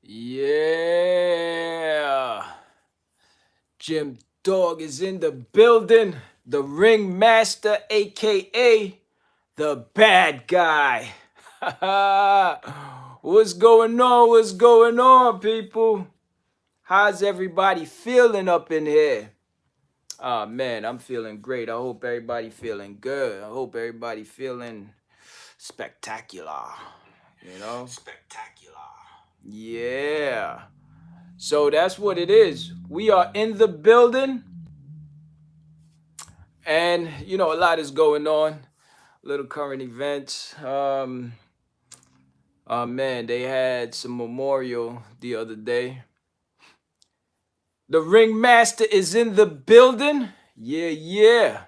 Yeah. Jim Dog is in the building. The ringmaster, aka the bad guy. What's going on? What's going on, people? How's everybody feeling up in here? Oh man, I'm feeling great. I hope everybody feeling good. I hope everybody feeling spectacular. You know? Spectacular. Yeah. So that's what it is. We are in the building, and a lot is going on. Little current events. Man, they had some memorial the other day. The ringmaster is in the building. Yeah, yeah.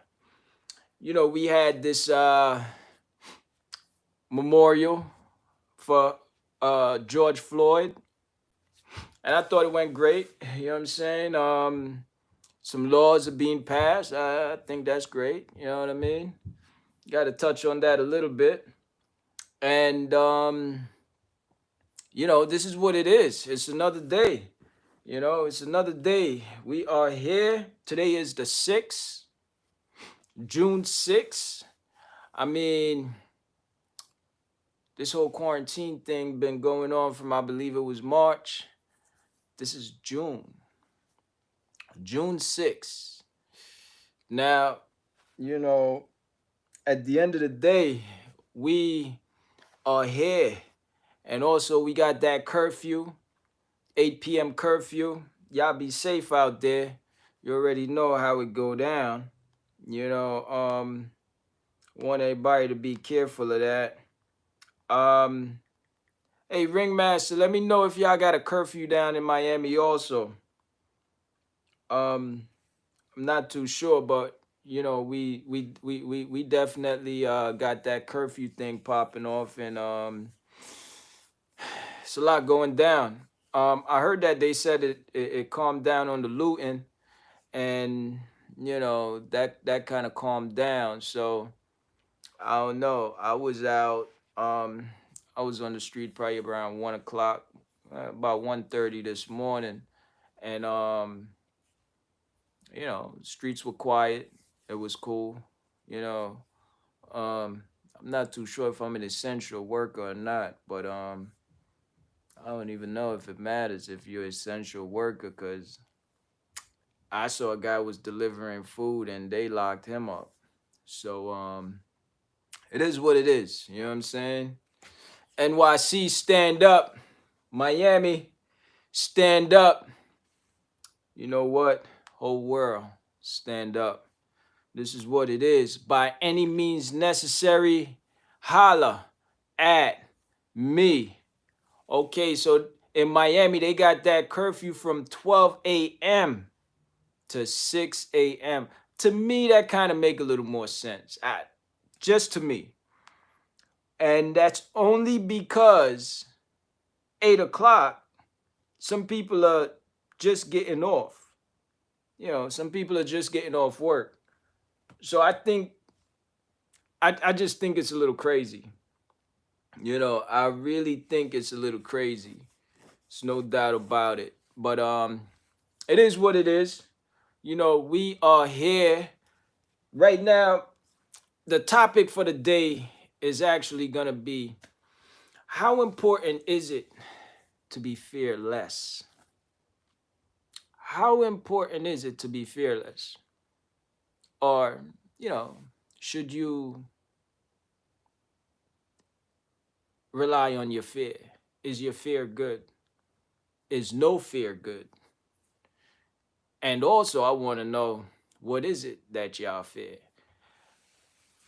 We had this memorial for George Floyd, and I thought it went great. You know what I'm saying? Some laws are being passed. I think that's great. You know what I mean? Got to touch on that a little bit. And this is what it is. It's another day. It's another day. We are here. Today is the 6th, June 6th. I mean, this whole quarantine thing been going on from, I believe it was March. This is June 6th. Now, you know, at the end of the day, we are here. And also, we got that curfew, 8 p.m. curfew. Y'all be safe out there. You already know how it go down. You know, want everybody to be careful of that. Um, hey, Ringmaster, let me know if y'all got a curfew down in Miami also. I'm not too sure, but we definitely got that curfew thing popping off, and it's a lot going down. I heard that they said it calmed down on the looting, and that kind of calmed down. So I don't know. I was out. I was on the street probably around 1 o'clock, about 1:30 this morning, and streets were quiet. It was cool. You know, I'm not too sure if I'm an essential worker or not, but I don't even know if it matters if you're an essential worker, because I saw a guy was delivering food and they locked him up. So it is what it is. You know what I'm saying? NYC, stand up. Miami, stand up. You know what? Whole world, stand up. This is what it is. By any means necessary, holla at me. Okay, so in Miami, they got that curfew from 12 a.m. to 6 a.m. To me, that kind of make a little more sense. Just to me. And that's only because 8 o'clock, some people are just getting off. Some people are just getting off work. So I just think it's a little crazy. I really think it's a little crazy. It's no doubt about it. But it is what it is. We are here right now. The topic for the day is actually gonna be, how important is it to be fearless? How important is it to be fearless? Or, should you rely on your fear? Is your fear good? Is no fear good? And also, I want to know, what is it that y'all fear?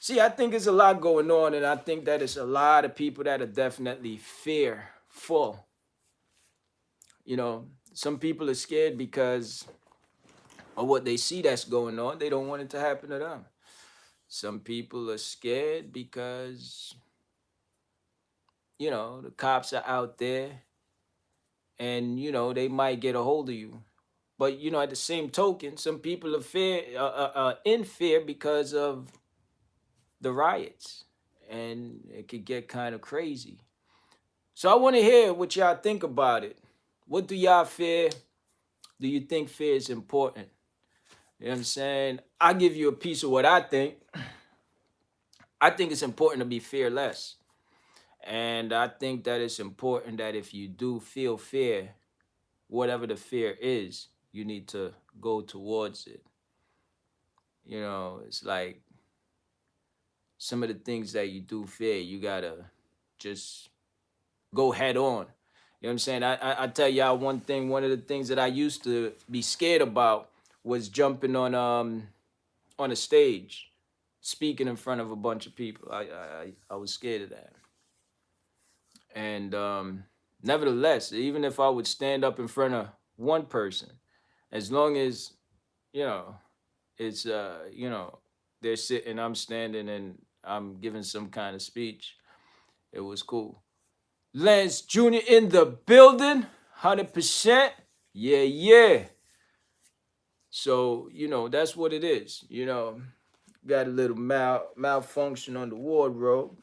See, I think there's a lot going on, and I think that it's a lot of people that are definitely fearful. Some people are scared because of what they see that's going on. They don't want it to happen to them. Some people are scared because, the cops are out there, and, they might get a hold of you. But, at the same token, some people in fear because of the riots, and it could get kind of crazy. So I want to hear what y'all think about it. What do y'all fear? Do you think fear is important? You know what I'm saying? I'll give you a piece of what I think. I think it's important to be fearless. And I think that it's important that if you do feel fear, whatever the fear is, you need to go towards it. You know, it's like some of the things that you do fear, you gotta just go head on. You know what I'm saying? I tell y'all one thing. One of the things that I used to be scared about was jumping on a stage, speaking in front of a bunch of people. I was scared of that. And nevertheless, even if I would stand up in front of one person, as long as you know it's they're sitting, I'm standing, and I'm giving some kind of speech, it was cool. Lance Jr. in the building, 100%. Yeah, yeah. So, that's what it is. Got a little malfunction on the wardrobe,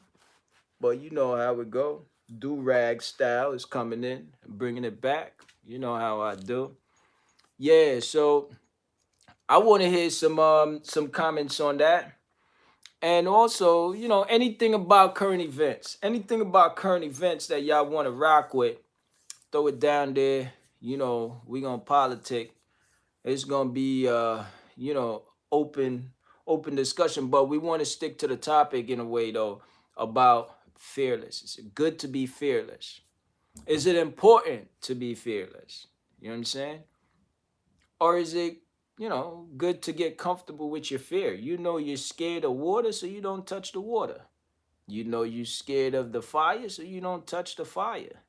but you know how it go. Do rag style is coming in, bringing it back. You know how I do. Yeah, so I want to hear some comments on that. And also, anything about current events. Anything about current events that y'all want to rock with, throw it down there. We gonna politic. It's gonna be open open discussion, but we want to stick to the topic in a way though about fearless. Is it good to be fearless? Is it important to be fearless? You know what I'm saying? Or is it, good to get comfortable with your fear? You know you're scared of water, so you don't touch the water. You know you're scared of the fire, so you don't touch the fire.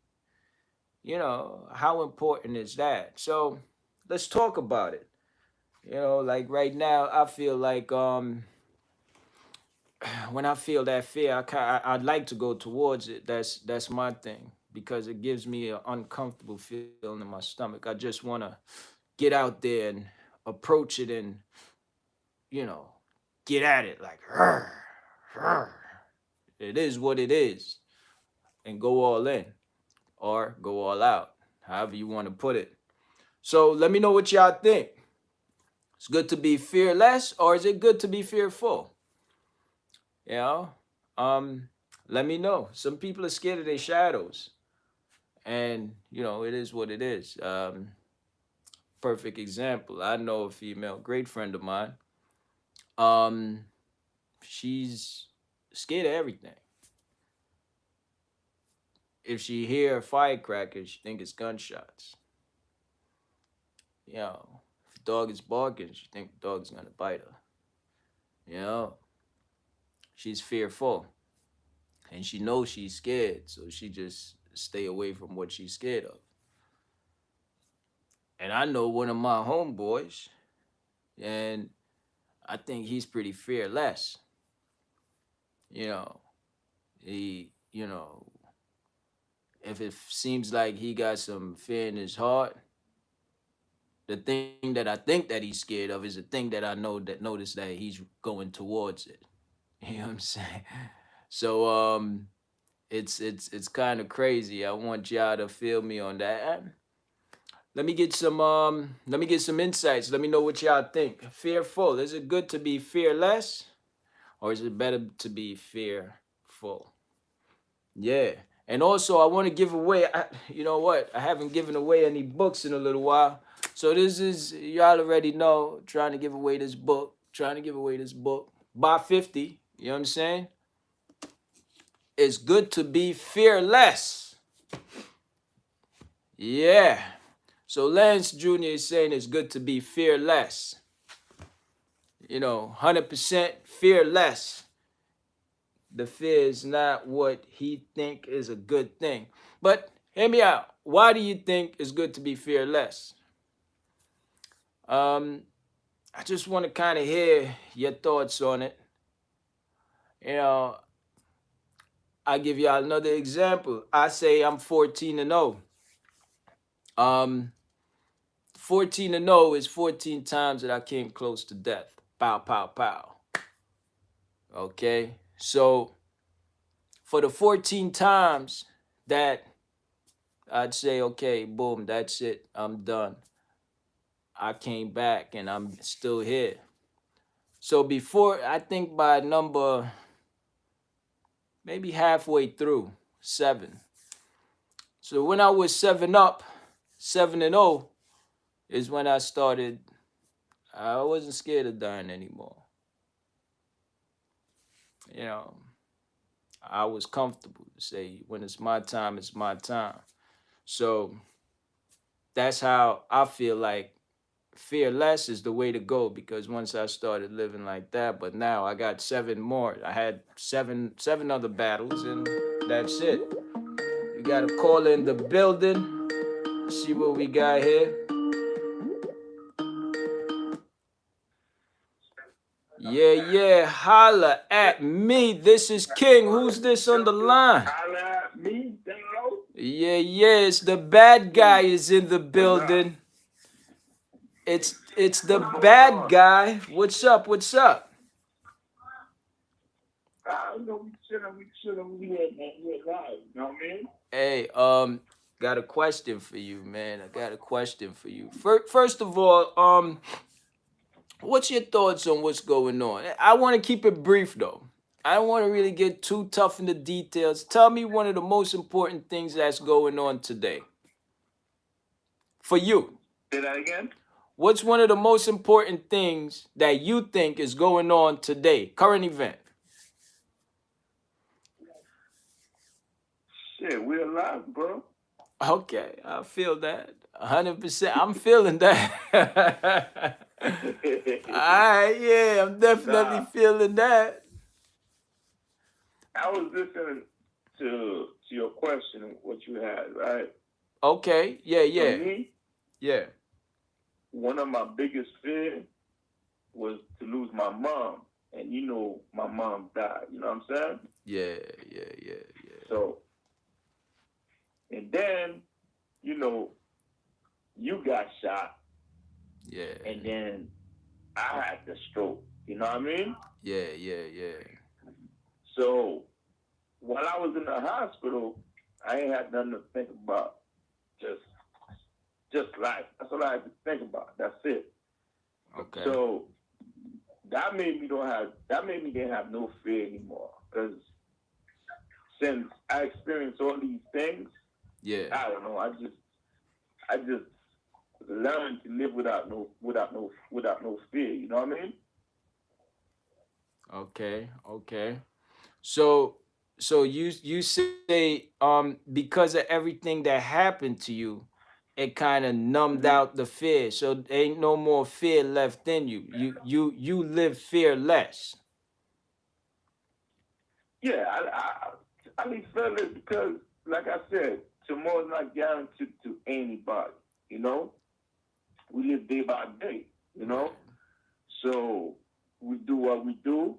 How important is that? So let's talk about it. Like right now, I feel like when I feel that fear, I'd like to go towards it. That's my thing because it gives me an uncomfortable feeling in my stomach. I just want to get out there and approach it and you know get at it like "Rrr, rrr." It is what it is, and go all in or go all out, however you want to put it. So let me know what y'all think. It's good to be fearless, or is it good to be fearful? You know, um, let me know. Some people are scared of their shadows, and it is what it is. Perfect example. I know a female, great friend of mine. Um, she's scared of everything. If she hear firecrackers, she think it's gunshots. If the dog is barking, she think the dog's gonna bite her. You know, she's fearful, and she knows she's scared, so she just stay away from what she's scared of. And I know one of my homeboys, and I think he's pretty fearless. You know, he, if it seems like he got some fear in his heart, the thing that I think that he's scared of is the thing that I know that notice that he's going towards it. You know what I'm saying? So it's kind of crazy. I want y'all to feel me on that. Let me get some insights. Let me know what y'all think. Fearful. Is it good to be fearless? Or is it better to be fearful? Yeah. And also, I want to give away. You know what? I haven't given away any books in a little while. So this is y'all already know. Trying to give away this book. Trying to give away this book. Buy 50. You know what I'm saying? It's good to be fearless. Yeah. So Lance Jr. is saying it's good to be fearless. 100% fearless. The fear is not what he think is a good thing. But hear me out. Why do you think it's good to be fearless? Um, I just want to kind of hear your thoughts on it. You know, I'll give y'all another example. I say I'm 14 and 0. 14 and 0 is 14 times that I came close to death. Pow, pow, pow. Okay? So, for the 14 times that I'd say, okay, boom, that's it. I'm done. I came back and I'm still here. So before, I think by number maybe halfway through, seven. So when I was seven up, 7-0 is when I started. I wasn't scared of dying anymore. You know, I was comfortable to say when it's my time, it's my time. So that's how I feel like fear less is the way to go because once I started living like that, but now I got seven more. I had seven other battles and that's it. We got a caller in the building. See what we got here. Yeah, yeah, holla at me. This is King. Who's this on the line? Holla at me, dog. Yeah, yeah, it's the bad guy is in the What's up? building. It's the What's going bad on? guy. What's up? What's up? We chilling, we had man, we had live, you know what I mean? Hey, got a question for you, man. I got a question for you. First of all, what's your thoughts on what's going on? I want to keep it brief though. I don't want to really get too tough in the details. Tell me one of the most important things that's going on today for you. Say that again? What's one of the most important things that you think is going on today? Current event. Shit, we alive, bro. Okay, I feel that. 100%. I'm feeling that. Alright, yeah, I'm definitely Nah, feeling that. I was listening to your question, what you had, right? Okay, yeah, For yeah, me, yeah, one of my biggest fears was to lose my mom. And my mom died, you know what I'm saying? yeah, yeah, yeah, yeah, So, and then, you know, you got shot, and yeah, then I had the stroke. You know what I mean? yeah, yeah, yeah. So while I was in the hospital, I ain't had nothing to think about. Just just life. That's all I had to think about. That's it. Okay, So that made me didn't have no fear anymore. Because since I experienced all these things, yeah, I don't know. I just learned to live without no fear. You know what I mean? okay, okay. So, so you say because of everything that happened to you, it kind of numbed Mm-hmm. out the fear. So there ain't no more fear left in you. You live fearless. Yeah, I mean, fellas, because like I said, tomorrow's not guaranteed to anybody. You know, we live day by day. You know, Right. so we do what we do.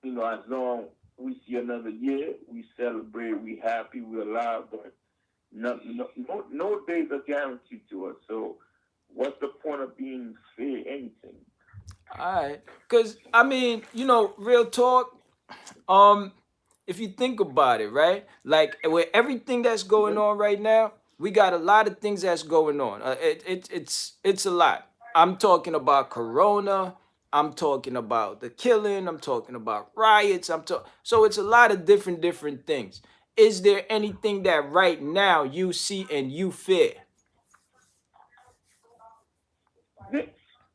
As long we see another year, we celebrate, we happy, we alive. But no days are guaranteed to us. So what's the point of being fear anything? All right. Cause I mean, real talk. Um, if you think about it, right? Like with everything that's going Mm-hmm. on right now, we got a lot of things that's going on. It's a lot. I'm talking about Corona. I'm talking about the killing. I'm talking about riots. So it's a lot of different things. Is there anything that right now you see and you fear?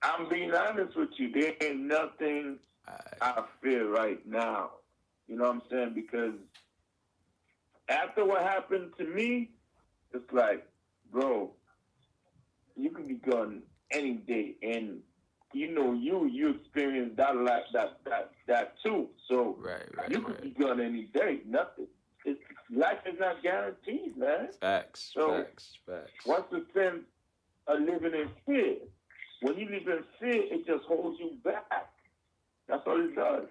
I'm being honest with you. There ain't nothing I feel right now. You know what I'm saying? Because after what happened to me, it's like, bro, you could be gone any day, and you experienced that life, that too. So Right, right, you could right. be gone any day. Nothing. It's, life is not guaranteed, man. Facts, So facts, facts. what's the sense of living in fear? When you live in fear, it just holds you back. That's all it does.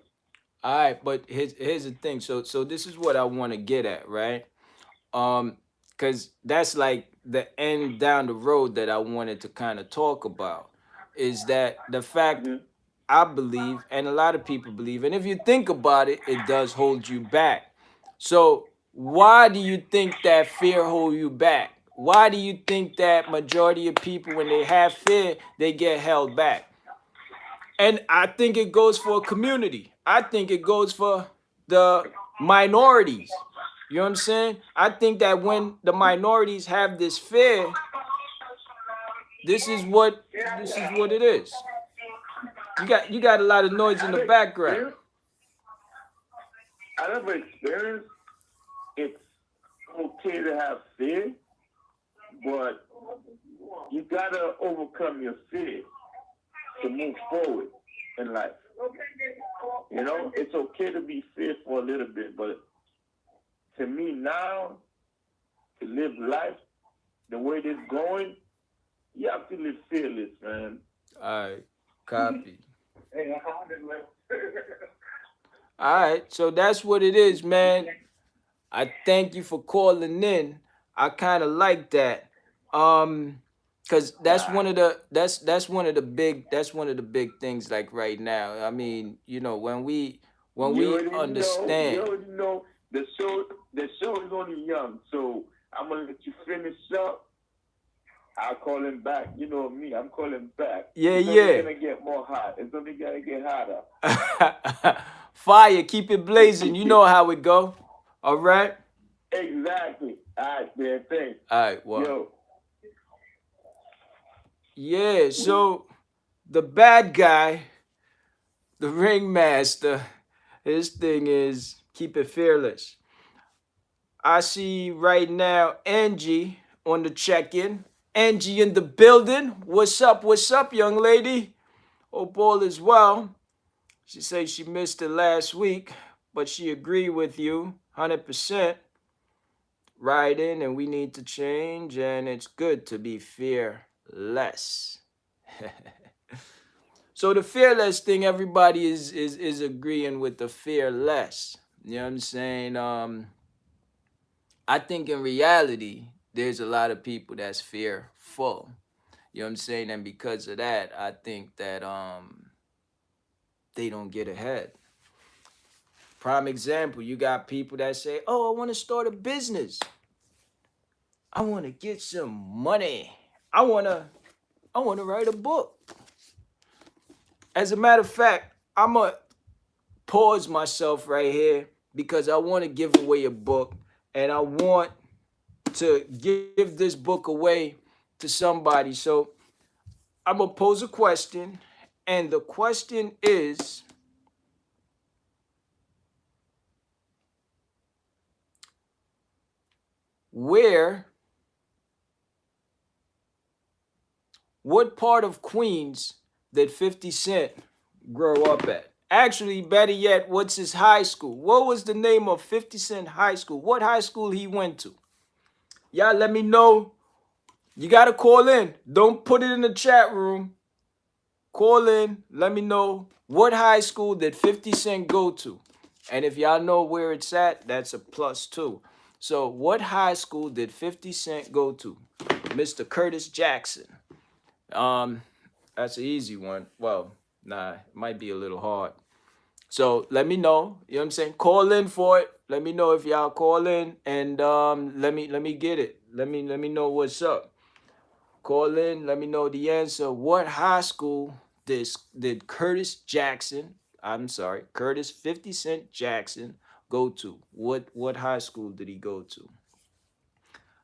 All right, but here's the thing. So this is what I want to get at, right? Because that's like the end down the road that I wanted to kind of talk about is that the fact Mm-hmm. I believe and a lot of people believe, and if you think about it, it does hold you back. So Why do you think that fear hold you back? Why do you think that majority of people, when they have fear, they get held back? And I think it goes for a community. I think it goes for the minorities. You know what I'm saying? I think that when the minorities have this fear, this is what it is. You got a lot of noise in I've the background. experienced, I never experienced. It's okay to have fear, but you gotta overcome your fear to move forward in life. You know, it's okay to be fearful a little bit, but to me now, to live life the way it is going, you have to live fearless, man. All right, copy. All right, so that's what it is, man. I thank you for calling in. I kind of like that. Cuz that's Ah, one of the that's one of the big things like right now. I mean, when we you understand. already know the show is only young, so I'm gonna let you finish up. I'll call him back. You know me, I'm calling back. Yeah, It's only yeah. gonna get more hot. It's only gonna get hotter. Fire, keep it blazing. You know how it go. All right? Exactly. All right, man. Thanks. All right, well. Yo, Yeah, so the bad guy, the ringmaster, his thing is keep it fearless. I see right now Angie on the check-in. Angie in the building. What's up? What's up, young lady? Hope all is well. She says she missed it last week, but she agreed with you 100%. Right in, and we need to change, and it's good to be fearless. So the fearless thing, everybody is agreeing with the fearless. You know what I'm saying? I think in reality, there's a lot of people that's fearful. You know what I'm saying? And because of that, I think that they don't get ahead. Prime example, you got people that say, "Oh, I want to start a business. I want to get some money. I want to write a book." As a matter of fact, I'm going to pause myself right here because I want to give away a book, and I want to give this book away to somebody. So I'm going to pose a question, and the question is, where, what part of Queens did 50 Cent grow up at? Actually, better yet, what's his high school? What was the name of 50 Cent high school? What high school he went to? Y'all let me know. You got to call in. Don't put it in the chat room. Call in. Let me know what high school did 50 Cent go to? And if y'all know where it's at, that's a plus two. So, what high school did 50 Cent go to? Mr. Curtis Jackson. Um, that's an easy one. Well, nah, it might be a little hard. So let me know. You know what I'm saying? Call in for it. Let me know if y'all call in, and let me get it. Let me know what's up. Call in. Let me know the answer. What high school did Curtis Jackson? I'm sorry, Curtis 50 Cent Jackson go to? What high school did he go to?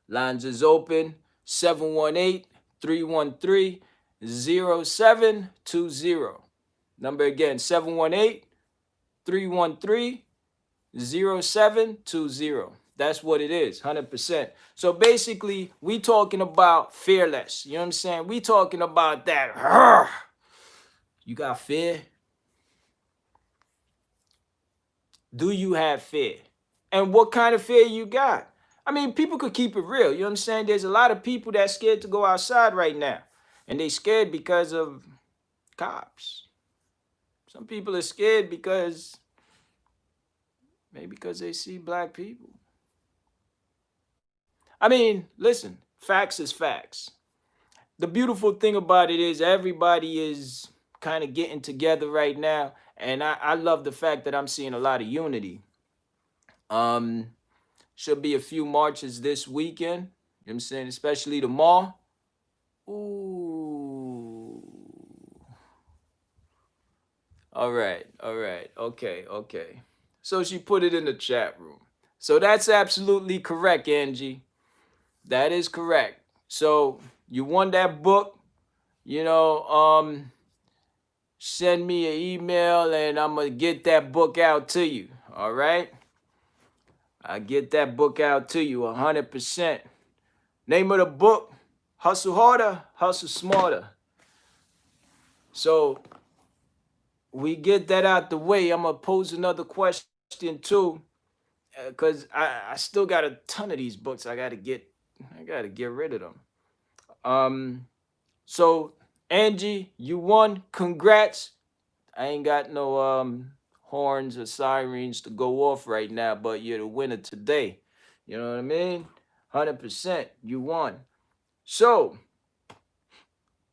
Lines is open. 718-313-0720. Number again, 718-313-0720. That's what it is, 100%. So basically, we talking about fearless. You know what I'm saying? We talking about that. You got fear? Do you have fear? And what kind of fear you got? I mean, people could keep it real. You know what I'm saying? There's a lot of people that's scared to go outside right now. And they scared because of cops. Some people are scared because maybe because they see black people. I mean, listen, facts is facts. The beautiful thing about it is everybody is kind of getting together right now. And I love the fact that I'm seeing a lot of unity. Um, Should be a few marches this weekend. You know what I'm saying? Especially the mall. Ooh. All right. All right. Okay. Okay. So she put it in the chat room. So that's absolutely correct, Angie. That is correct. So you won that book. You know, send me an email and I'm gonna get that book out to you. All right. I get that book out to you 100%. Name of the book: Hustle Harder, Hustle Smarter. So we get that out the way. I'm gonna pose another question too, because I still got a ton of these books. I gotta get rid of them. Um, so Angie, you won. Congrats. I ain't got no horns or sirens to go off right now, but you're the winner today. You know what I mean? 100%. You won. So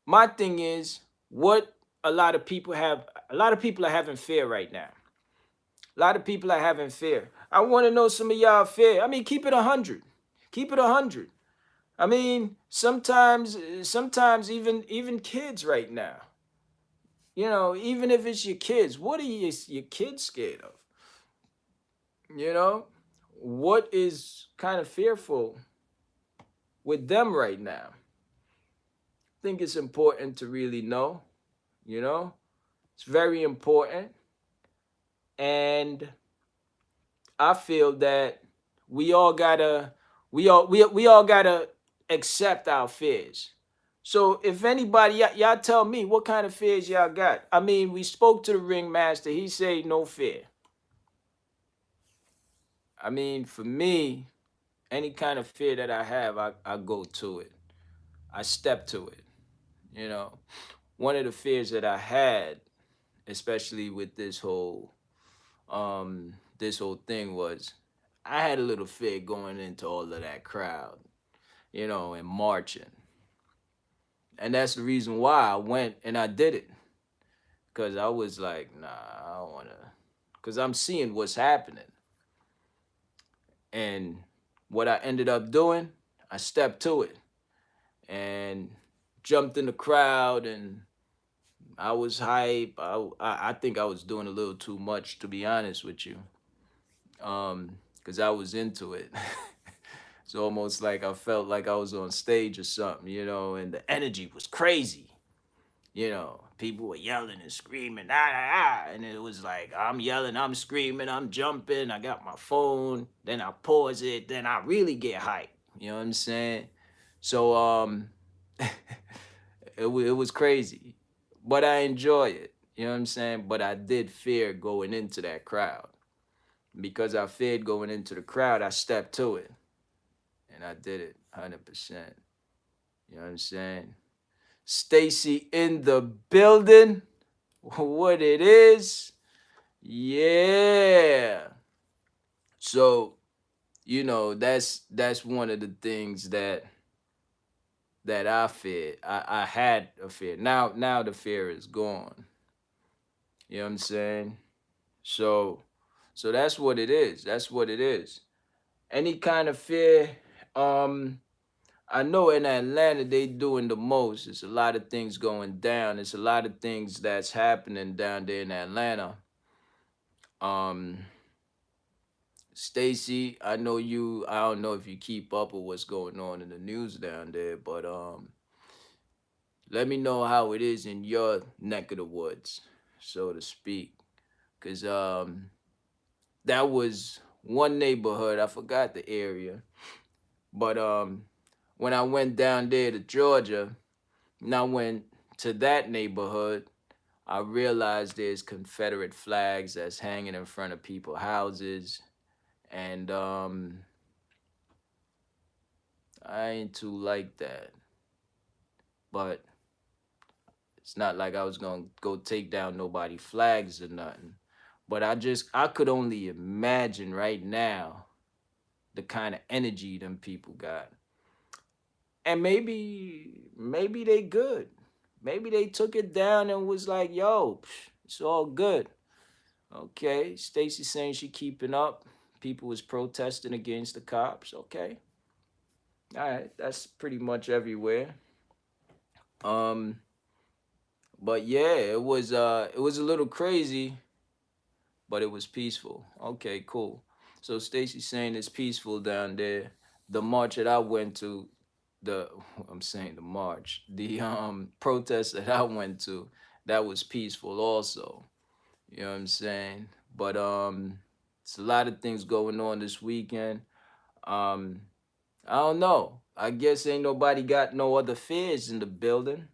my thing is, what a lot of people are having fear right now. A lot of people are having fear. I want to know some of y'all fear. I mean, keep it 100. Keep it 100. I mean, sometimes even kids right now. You know, even if it's your kids, what are your kids scared of? You know, what is kind of fearful with them right now? I think it's important to really know. You know, it's very important, and I feel that we all gotta we all gotta accept our fears. So if anybody y'all tell me what kind of fears y'all got. I mean, we spoke to the ringmaster. He said no fear. I mean, for me, any kind of fear that I have, I go to it. I step to it. You know, one of the fears that I had, especially with this whole thing was I had a little fear going into all of that crowd, you know, and marching. And that's the reason why I went and I did it. Cause I was like, nah, I don't wanna, cause I'm seeing what's happening. And what I ended up doing, I stepped to it and jumped in the crowd and I was hype. I think I was doing a little too much, to be honest with you, because I was into it. It's almost like I felt like I was on stage or something, you know, and the energy was crazy. You know, people were yelling and screaming, ah, ah, ah. And it was like, I'm yelling, I'm screaming, I'm jumping. I got my phone, then I pause it, then I really get hyped. You know what I'm saying? So, it was crazy, but I enjoy it. You know what I'm saying? But I did fear going into that crowd. Because I feared going into the crowd, I stepped to it and I did it 100%. You know what I'm saying? Stacy in the building. What it is? Yeah. So, you know, that's one of the things that I feared. I had a fear. Now the fear is gone. You know what I'm saying? So that's what it is. That's what it is. Any kind of fear, um, I know in Atlanta they doing the most. There's a lot of things going down. There's a lot of things that's happening down there in Atlanta. Um, Stacy, I know you. I don't know if you keep up with what's going on in the news down there, but let me know how it is in your neck of the woods, so to speak. Cause that was one neighborhood. I forgot the area, but when I went down there to Georgia, and I went to that neighborhood, I realized there's Confederate flags that's hanging in front of people's houses, and I ain't too like that. But it's not like I was gonna go take down nobody flags or nothing. But I could only imagine right now the kind of energy them people got. And maybe they good. Maybe they took it down and was like, yo, it's all good. Okay, Stacy saying she keeping up. People was protesting against the cops. Okay, all right, that's pretty much everywhere. Um, but yeah, it was a little crazy, but it was peaceful. Okay, cool. So Stacy's saying it's peaceful down there. The march that I went to, the I'm saying the march, the protest that I went to, that was peaceful also. You know what I'm saying? But it's a lot of things going on this weekend. Um, I don't know. I guess ain't nobody got no other fears in the building.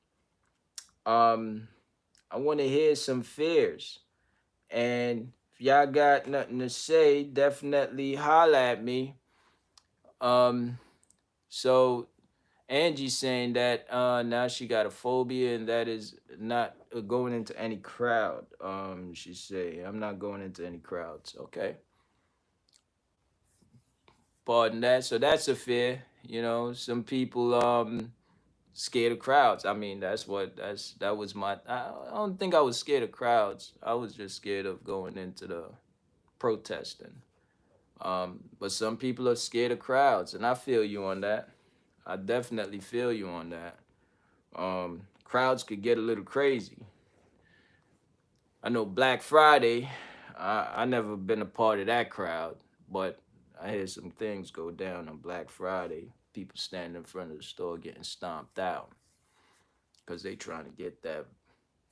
Um, I want to hear some fears. And if y'all got nothing to say, definitely holla at me. Um, so Angie's saying that now she got a phobia and that is not going into any crowd. She say I'm not going into any crowds. Okay, pardon that. So that's a fear. You know, some people scared of crowds. I mean, that was my. I don't think I was scared of crowds. I was just scared of going into the protesting. But some people are scared of crowds, and I feel you on that. I definitely feel you on that. Crowds could get a little crazy. I know Black Friday, I never been a part of that crowd, but I hear some things go down on Black Friday. People standing in front of the store getting stomped out because they trying to get that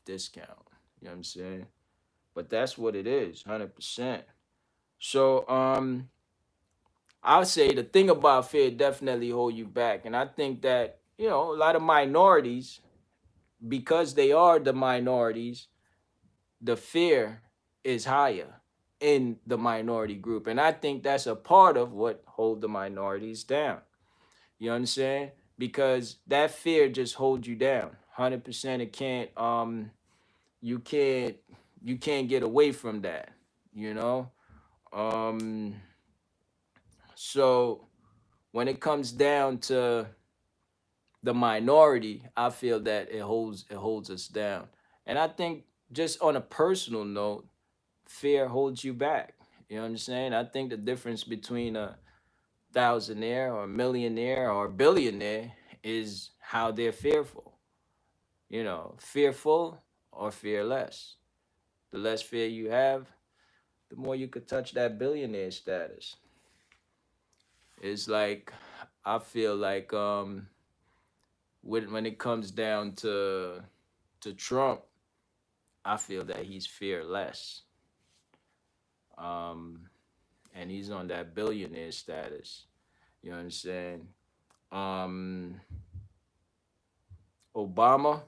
discount. You know what I'm saying? But that's what it is, 100%. So I'll say the thing about fear definitely hold you back. And I think that, you know, a lot of minorities, because they are the minorities, the fear is higher in the minority group. And I think that's a part of what hold the minorities down. You understand? Because that fear just holds you down. 100% it can't you can't you can't get away from that, you know? Um so when it comes down to the minority, I feel that it holds us down. And I think just on a personal note, fear holds you back. You know what I'm saying? I think the difference between a thousandaire or a millionaire or a billionaire is how they're fearful. You know, fearful or fearless. The less fear you have, the more you could touch that billionaire status. It's like I feel like when it comes down to Trump, I feel that he's fearless. Um, and he's on that billionaire status. You know what I'm saying? Um, Obama,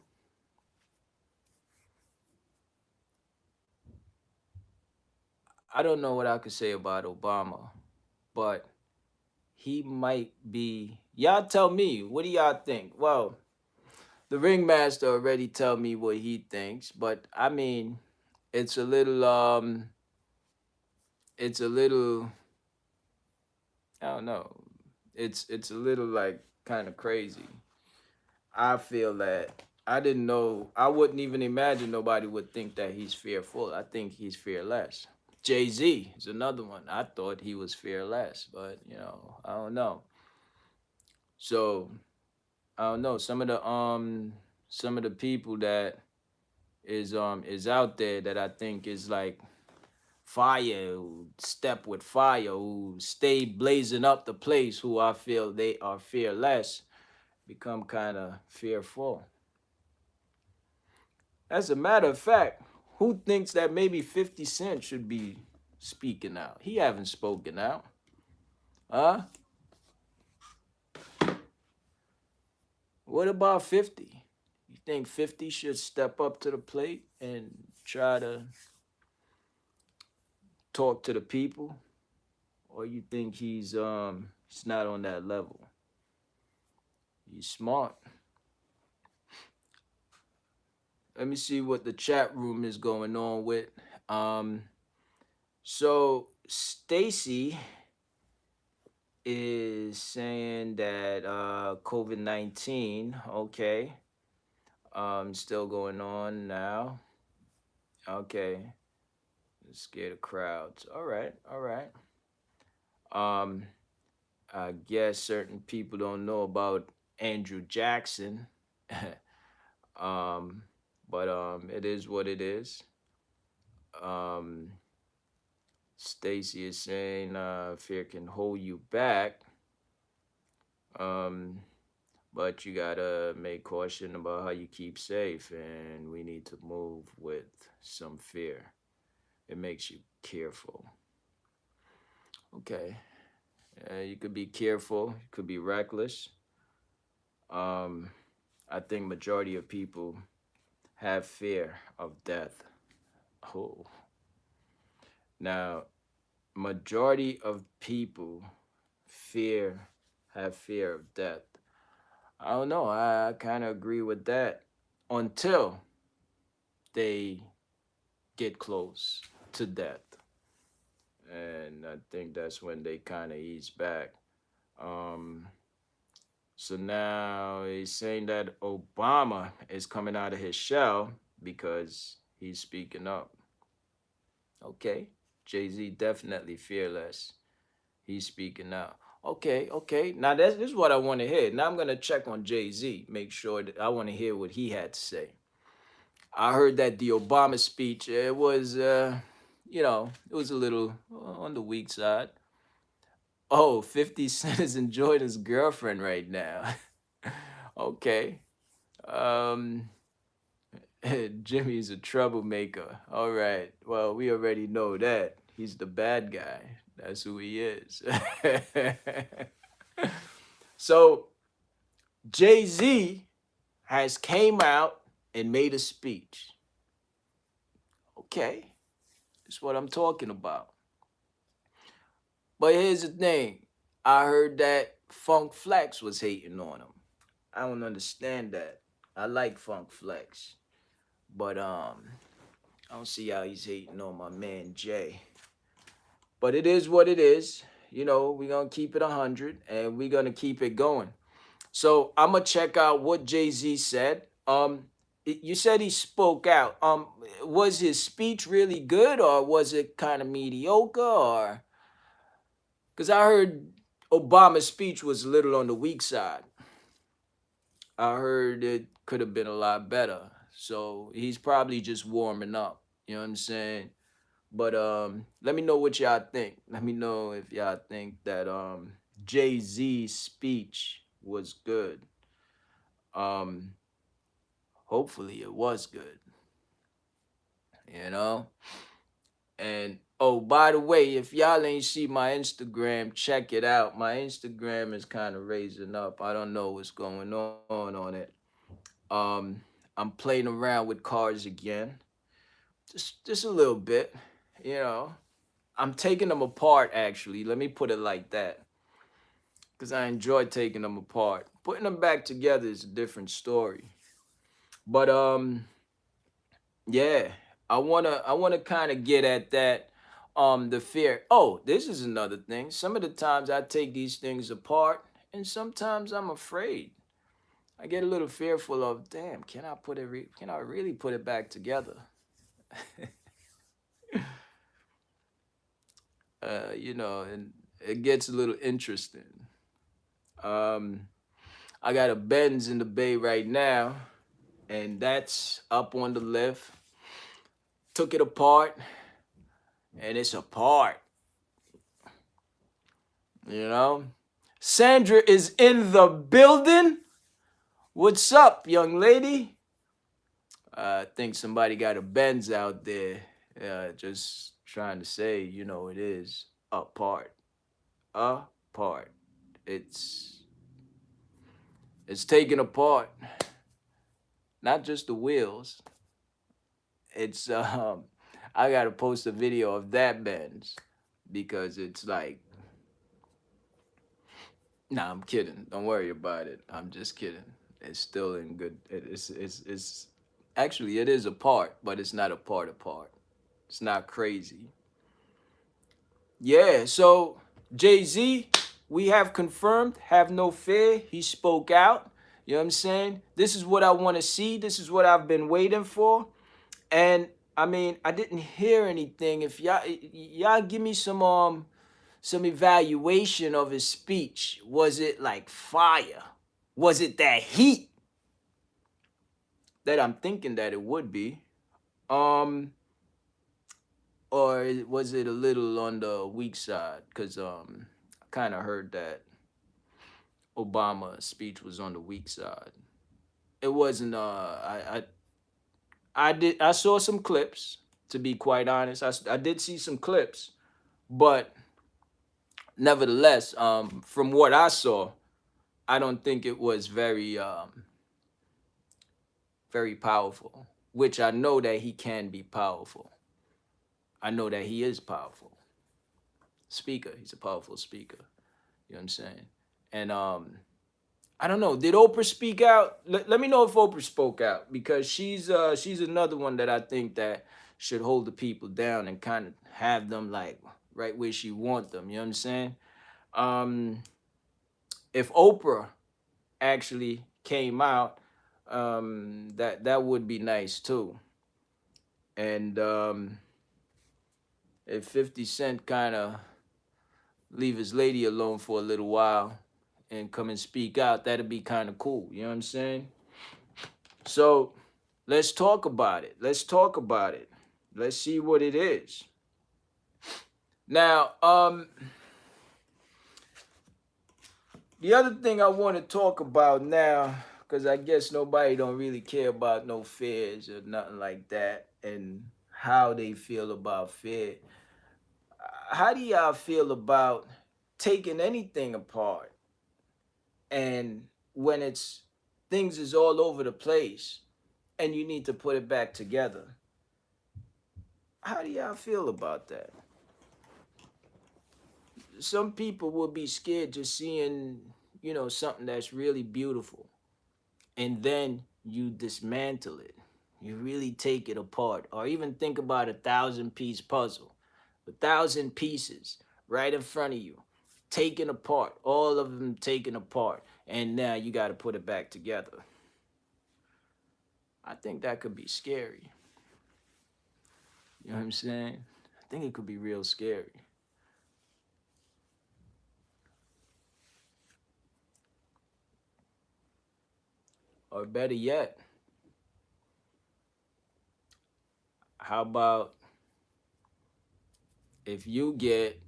I don't know what I could say about Obama, but he might be. Y'all tell me, what do y'all think? Well, the ringmaster already tell me what he thinks, but I mean, it's a little it's a little I don't know. It's a little like kind of crazy. I feel that I didn't know. I wouldn't even imagine nobody would think that he's fearful. I think he's fearless. Jay Z is another one. I thought he was fearless, but you know, I don't know. So I don't know. Some of the people that is out there that I think is like fire, who step with fire, who stay blazing up the place, who I feel they are fearless, become kind of fearful. As a matter of fact, who thinks that maybe 50 Cent should be speaking out? He haven't spoken out. Huh? What about 50? You think 50 should step up to the plate and try to talk to the people? Or you think he's not on that level? He's smart. Let me see what the chat room is going on with. Um, so Stacy is saying that COVID-19, okay, still going on now. Okay, scared of crowds. All right, all right. Um, I guess certain people don't know about Andrew Jackson. um, but it is what it is. Um, Stacy is saying fear can hold you back. Um, but you gotta make caution about how you keep safe, and we need to move with some fear. It makes you careful. Okay, you could be careful. You could be reckless. Um, I think majority of people have fear of death. Oh, now majority of people fear have fear of death. I don't know. I kind of agree with that until they get close to death, and I think that's when they kind of ease back. Um, so now he's saying that Obama is coming out of his shell because he's speaking up. Okay, Jay Z definitely fearless. He's speaking out. Okay, okay. Now this is what I want to hear. Now I'm gonna check on Jay Z, make sure that I want to hear what he had to say. I heard that the Obama speech it was, it was a little on the weak side. Oh, 50 Cent is enjoying his girlfriend right now. Okay. Um, Jimmy's a troublemaker. All right. Well, we already know that. He's the bad guy. That's who he is. So Jay Z has came out and made a speech. Okay, that's what I'm talking about. But here's the thing. I heard that Funk Flex was hating on him. I don't understand that. I like Funk Flex, but I don't see how he's hating on my man Jay. But it is what it is. You know, we're gonna keep it 100 and we're gonna keep it going. So I'm gonna check out what Jay Z said. You said he spoke out. Was his speech really good, or was it kind of mediocre, or because I heard Obama's speech was a little on the weak side. I heard it could have been a lot better. So he's probably just warming up. You know what I'm saying? But let me know what y'all think. Let me know if y'all think that Jay Z's speech was good. Um, Hopefully it was good. You know. And oh, by the way, if y'all ain't see my Instagram, check it out. My Instagram is kind of raising up. I don't know what's going on it. Um, I'm playing around with cars again, just a little bit. You know, I'm taking them apart actually. Let me put it like that, because I enjoy taking them apart. Putting them back together is a different story. But yeah, I wanna kind of get at that. The fear. Oh, this is another thing. Some of the times I take these things apart, and sometimes I'm afraid. I get a little fearful of, damn, can I really put it back together? And it gets a little interesting. Um, I got a Benz in the bay right now, and that's up on the lift. Took it apart, and it's apart. You know, Sandra is in the building. What's up, young lady? I think somebody got a Benz out there. Just trying to say, it is apart. Apart. It's it's taken apart. Not just the wheels. It's I gotta post a video of that Benz because it's like, nah, I'm kidding. Don't worry about it. I'm just kidding. It's still in good. It's actually it is apart, but it's not apart. It's not crazy. Yeah. So Jay Z, we have confirmed. Have no fear. He spoke out. You know what I'm saying? This is what I want to see. This is what I've been waiting for. And I mean, I didn't hear anything. If y'all give me some evaluation of his speech. Was it like fire? Was it that heat that I'm thinking that it would be? Um, or was it a little on the weak side? Cause I kind of heard that Obama's speech was on the weak side. It wasn't. I saw some clips. To be quite honest, I did see some clips, but nevertheless, from what I saw, I don't think it was very powerful. Which I know that he can be powerful. I know that he is powerful speaker. He's a powerful speaker. You know what I'm saying? And I don't know. Did Oprah speak out? Let me know if Oprah spoke out because she's another one that I think that should hold the people down and kind of have them like right where she want them. You know what I'm saying? Um, if Oprah actually came out, that would be nice too. And if 50 Cent kind of leave his lady alone for a little while and come and speak out, that'd be kind of cool. You know what I'm saying? So let's talk about it. Let's talk about it. Let's see what it is. Now, the other thing I want to talk about now, because I guess nobody don't really care about no fears or nothing like that, and how they feel about fear. How do y'all feel about taking anything apart and when it's things is all over the place and you need to put it back together? How do y'all feel about that? Some people will be scared just seeing, something that's really beautiful and then you dismantle it. You really take it apart. Or even think about a 1,000 piece puzzle. 1,000 pieces right in front of you, taken apart, all of them taken apart, and now you got to put it back together. I think that could be scary. You know what I'm saying? I think it could be real scary. Or better yet, how about if you get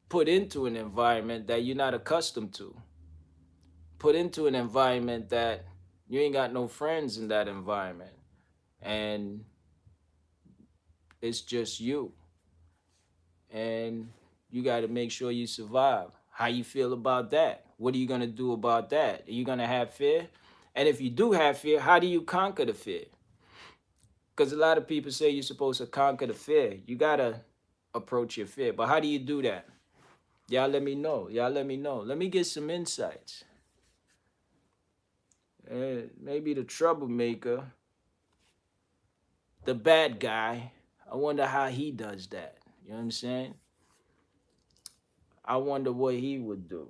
put into an environment that you're not accustomed to? Put into an environment that you ain't got no friends in that environment. And it's just you. And you got to make sure you survive. How you feel about that? What are you going to do about that? Are you going to have fear? And if you do have fear, how do you conquer the fear? Because a lot of people say you're supposed to conquer the fear. You got to approach your fear. But how do you do that? Y'all let me know. Y'all let me know. Let me get some insights. Maybe the troublemaker, the bad guy, I wonder how he does that. You know what I'm saying? I wonder what he would do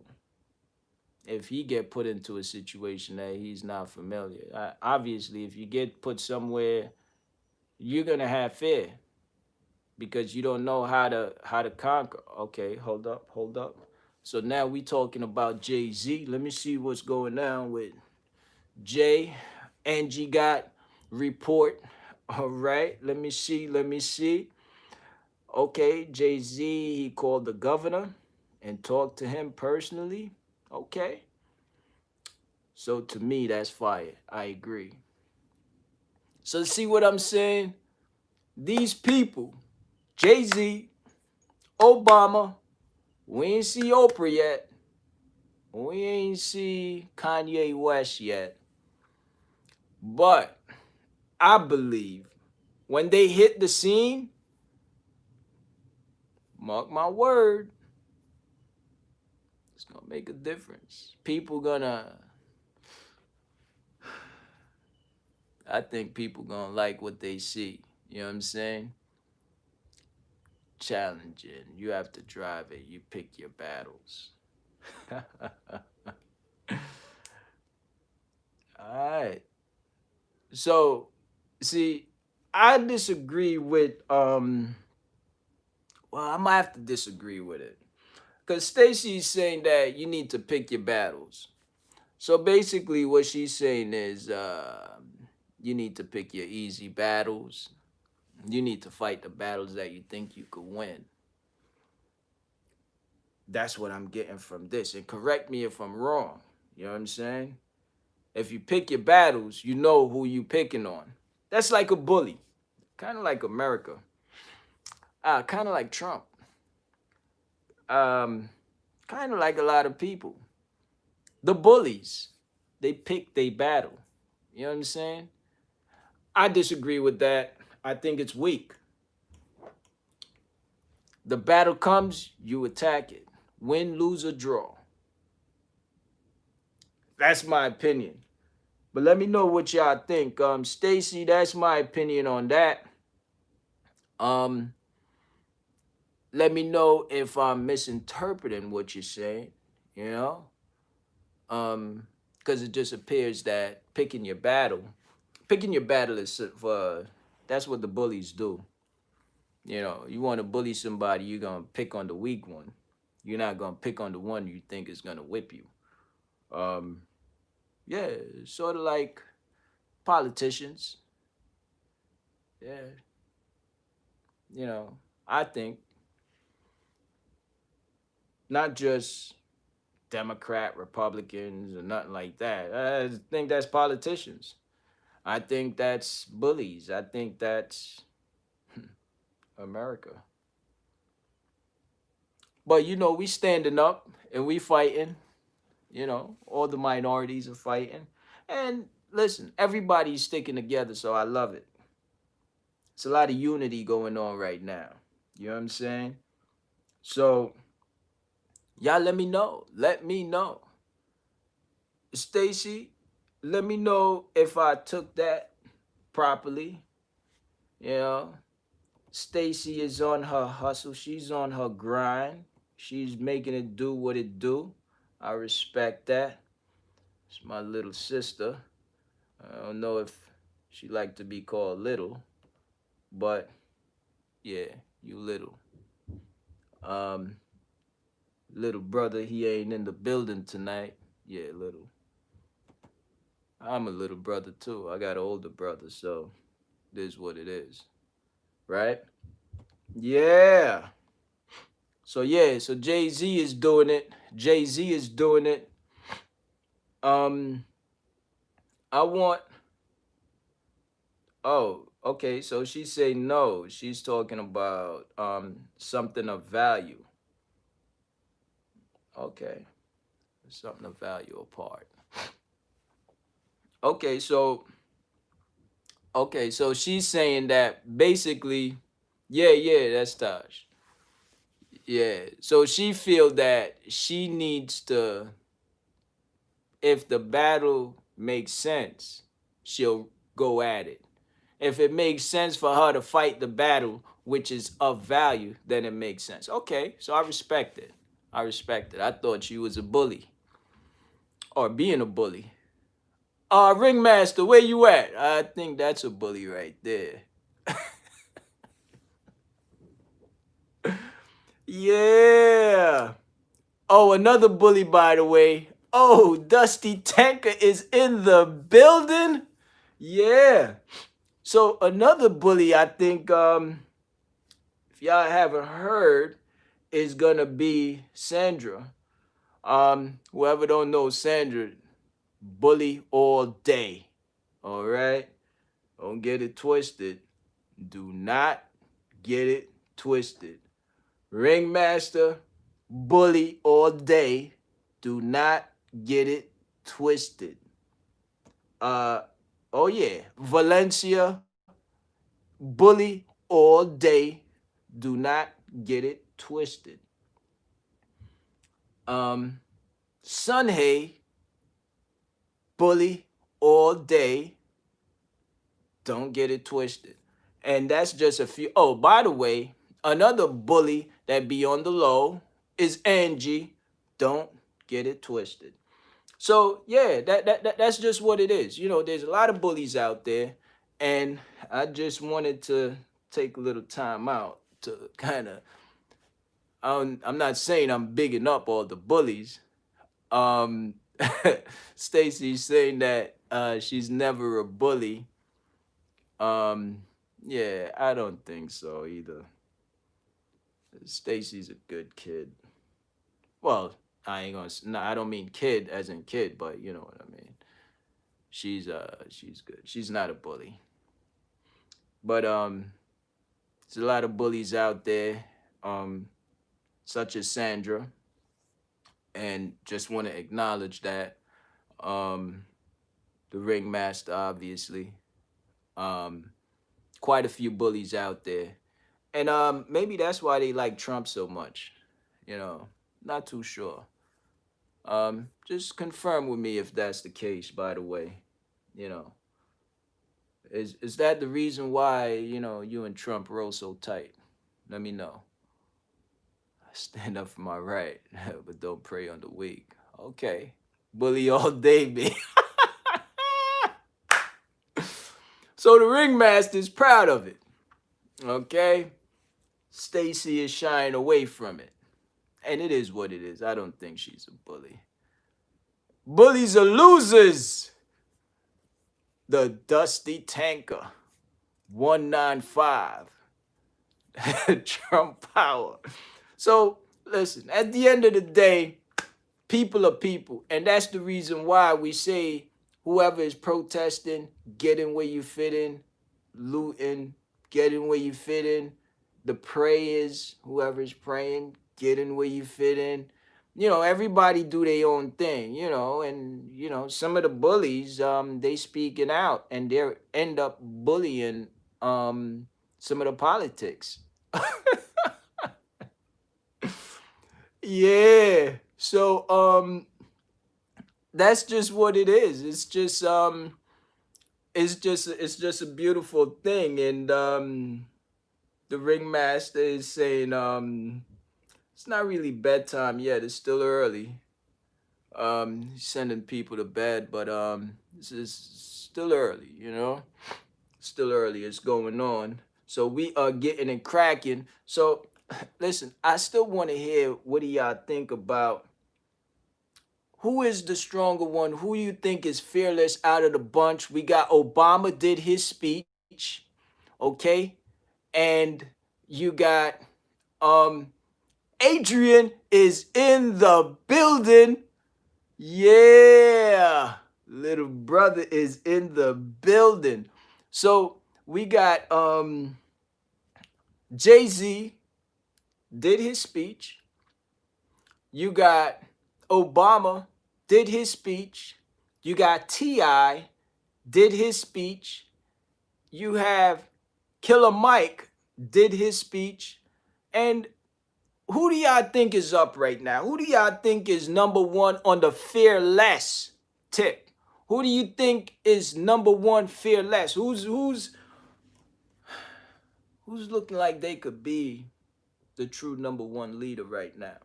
if he get put into a situation that he's not familiar. Obviously, if you get put somewhere, you're gonna have fear because you don't know how to conquer. Okay, hold up, hold up. So now we talking about Jay Z. Let me see what's going on with Jay. Angie got report. All right, let me see. Let me see. Okay, Jay Z, he called the governor and talked to him personally. Okay. So to me, that's fire. I agree. So see what I'm saying? These people, Jay Z, Obama, we ain't see Oprah yet. We ain't see Kanye West yet. But I believe when they hit the scene, mark my word, it's gonna make a difference. I think people gonna like what they see. You know what I'm saying? Challenging. You have to drive it. You pick your battles. All right. So, see, I disagree with well, I might have to disagree with it. Because Stacy's saying that you need to pick your battles. So basically, what she's saying is you need to pick your easy battles. You need to fight the battles that you think you could win. That's what I'm getting from this. And correct me if I'm wrong. You know what I'm saying? If you pick your battles, you know who you picking on. That's like a bully. Kind of like America. Kind of like Trump. Um, kind of like a lot of people. The bullies, they pick they battle. You know what I'm saying? I disagree with that. I think it's weak. The battle comes, you attack it. Win, lose, or draw. That's my opinion. But let me know what y'all think. Stacy, that's my opinion on that. Um, let me know if I'm misinterpreting what you're saying. You know, because it just appears that picking your battle is for that's what the bullies do. You know, you want to bully somebody, you're gonna pick on the weak one. You're not gonna pick on the one you think is gonna whip you. Um, yeah, sort of like politicians. Yeah, you know, I think not just Democrat, Republicans, or nothing like that. I think that's politicians. I think that's bullies. I think that's America. But you know, we standing up and we fighting. You know, all the minorities are fighting. And listen, everybody's sticking together, so I love it. It's a lot of unity going on right now. You know what I'm saying? So y'all let me know. Let me know. Stacy, let me know if I took that properly. You know, Stacy is on her hustle. She's on her grind. She's making it do what it do. I respect that. It's my little sister. I don't know if she like to be called little, but yeah, you little. Um, little brother, he ain't in the building tonight. Yeah, little. I'm a little brother too. I got an older brother, so this is what it is, right? Yeah. So yeah, so Jay Z is doing it. Jay Z is doing it. Um, I want. Oh, okay. So she say no. She's talking about something of value. Okay, something of value apart. Okay, so so she's saying that basically, yeah, yeah, that's Taj. Yeah, so she feel that she needs to, if the battle makes sense, she'll go at it. If it makes sense for her to fight the battle, which is of value, then it makes sense. Okay, so I respect it. I respect it. I thought she was a bully or being a bully. Ringmaster, where you at? I think that's a bully right there. Yeah. Oh, another bully, by the way. Oh, Dusty Tanker is in the building. Yeah. So another bully, I think, if y'all haven't heard, is gonna be Sandra. Whoever don't know Sandra, bully all day. All right. Don't get it twisted. Do not get it twisted. Ringmaster, bully all day. Do not get it twisted. Uh, oh yeah, Valencia, bully all day. Do not get it twisted. Um, Sunhay, bully all day. Don't get it twisted. And that's just a few. Oh, by the way, another bully that be on the low is Angie. Don't get it twisted. So yeah, that's just what it is. You know, there's a lot of bullies out there, and I just wanted to take a little time out to kind of I'm not saying I'm bigging up all the bullies. Um, Stacy's saying that she's never a bully. Um, yeah, I don't think so either. Stacy's a good kid. Well, I ain't gonna. No, I don't mean kid as in kid, but you know what I mean. She's good. She's not a bully. But there's a lot of bullies out there, um, such as Sandra, and just want to acknowledge that um, the ringmaster, obviously, um, quite a few bullies out there, and maybe that's why they like Trump so much. You know, not too sure. Just confirm with me if that's the case. By the way, you know, is that the reason why you and Trump roll so tight? Let me know. Stand up for my right, but don't pray on the weak. Okay, bully all day, me. So the ringmaster is proud of it. Okay, Stacy is shying away from it, and it is what it is. I don't think she's a bully. Bullies are losers. The Dusty Tanker, 195. Trump power. So listen, at the end of the day, people are people. And that's the reason why we say whoever is protesting, get in where you fit in, looting, get in where you fit in. The prayers, whoever is praying, get in where you fit in. Everybody do their own thing, and some of the bullies, they speaking out and they end up bullying some of the politics. Yeah. So that's just what it is. It's just a beautiful thing, and the ringmaster is saying it's not really bedtime yet. It's still early. He's sending people to bed, but this is still early. Still early. It's going on. So we are getting it cracking. So listen, I still want to hear what do y'all think about who is the stronger one? Who do you think is fearless out of the bunch? We got Obama did his speech, okay? And you got um Adrian is in the building. Yeah. Little brother is in the building. So we got Jay-Z did his speech. You got Obama did his speech. You got T.I. did his speech. You have Killer Mike did his speech. And who do y'all think is up right now? Who do y'all think is number one on the fearless tip? Who do you think is number one fearless? Who's looking like they could be the true number one leader right now?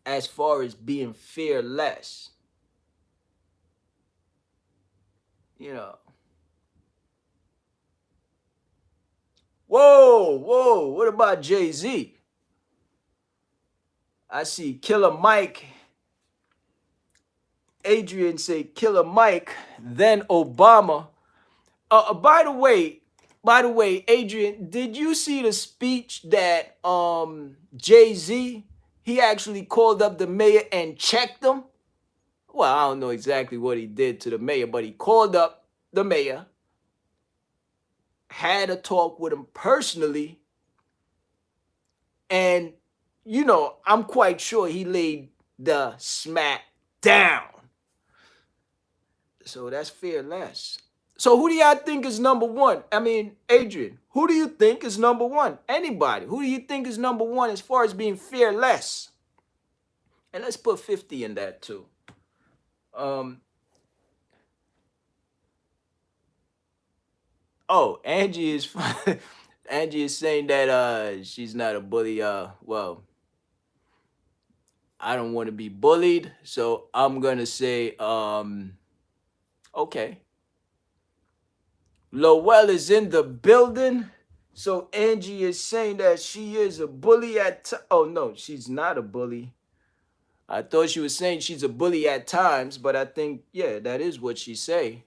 As far as being fearless, you know. Whoa, what about Jay-Z? I see Killer Mike. Adrian say Killer Mike, then Obama. By the way, Adrian, did you see the speech that Jay-Z, he actually called up the mayor and checked him? Well, I don't know exactly what he did to the mayor, but he called up the mayor, had a talk with him personally, and I'm quite sure he laid the smack down. So that's fearless. So who do y'all think is number one? I mean, Adrian, who do you think is number one? Anybody. Who do you think is number one as far as being fearless? And let's put 50 in that too. Um. Oh, Angie is Angie is saying that she's not a bully. Well, I don't want to be bullied, so I'm gonna say okay. Lowell is in the building. So Angie is saying that she is a bully oh no, she's not a bully. I thought she was saying she's a bully at times, but I think yeah, that is what she say.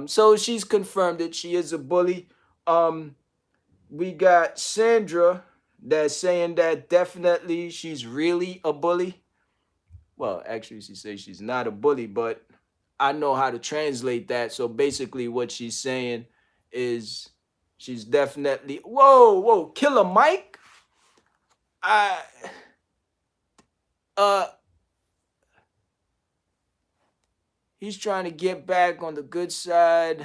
So she's confirmed that she is a bully. Um, we got Sandra that's saying that definitely she's really a bully. Well, actually, she says she's not a bully, but I know how to translate that. So basically, what she's saying is she's definitely whoa, Killer Mike. I uh he's trying to get back on the good side